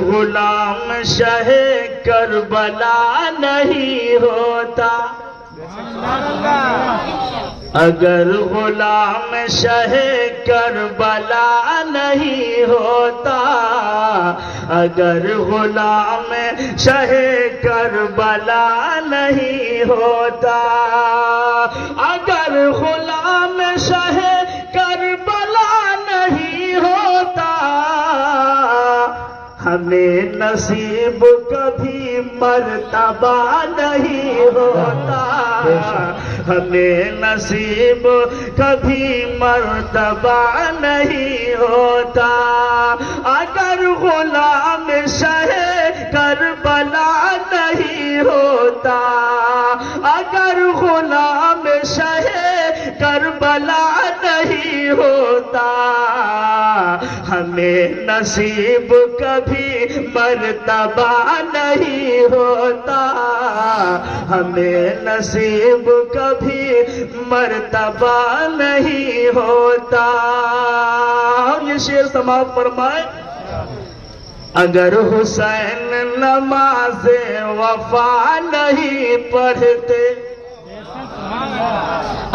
غلام شہ کربلا نہیں ہوتا، اگر غلام شہ کربلا نہیں ہوتا، اگر غلام شہ کربلا نہیں ہوتا، اگر غلام شہ کربلا نہیں ہوتا، ہمیں نصیب کبھی مرتبہ نہیں ہوتا، ہمیں نصیب کبھی مرتبہ نہیں ہوتا، اگر غلام شہ کربلا نہیں ہوتا، اگر غلام شہ کربلا نہیں ہوتا، ہمیں نصیب کبھی مرتبہ نہیں ہوتا، ہمیں نصیب کبھی مرتبہ نہیں ہوتا۔ اور یہ شعر سماعت فرمائے، اگر حسین نماز وفا نہیں پڑھتے،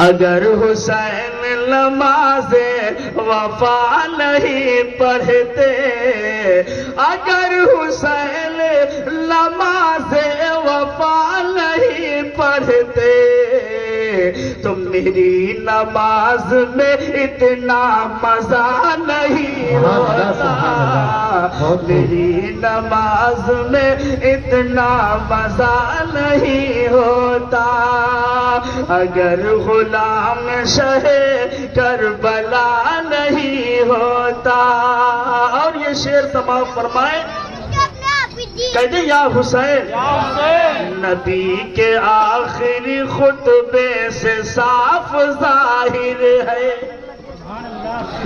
اگر حسین نماز وفا نہیں پڑھتے، اگر حسین نماز وفا نہیں پڑھتے، تو میری نماز میں اتنا مزہ نہیں ہوتا، میری نماز میں اتنا مزہ نہیں ہوتا، اگر غلام شہ کربلا نہیں ہوتا۔ اور یہ شعر سماعت فرمائے، کہتے یا حسین، نبی کے آخری خطبے سے صاف ظاہر ہے،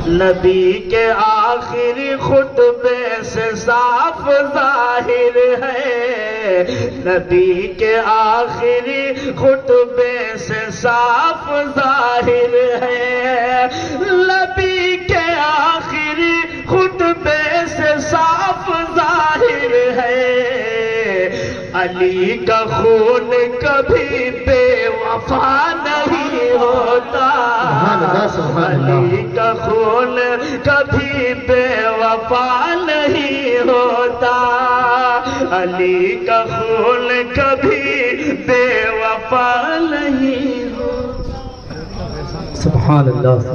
نبی کے آخری خطبے سے صاف ظاہر ہے، نبی کے آخری خطبے سے صاف ظاہر ہے، نبی کے آخری خطبے سے صاف ظاہر ہے، علی کا خون کبھی بے وفا نہیں ہوتا، علی کا خون کبھی بے وفا نہیں ہوتا، علی کا خون کبھی بے وفا نہیں ہوتا۔ سبحان اللہ۔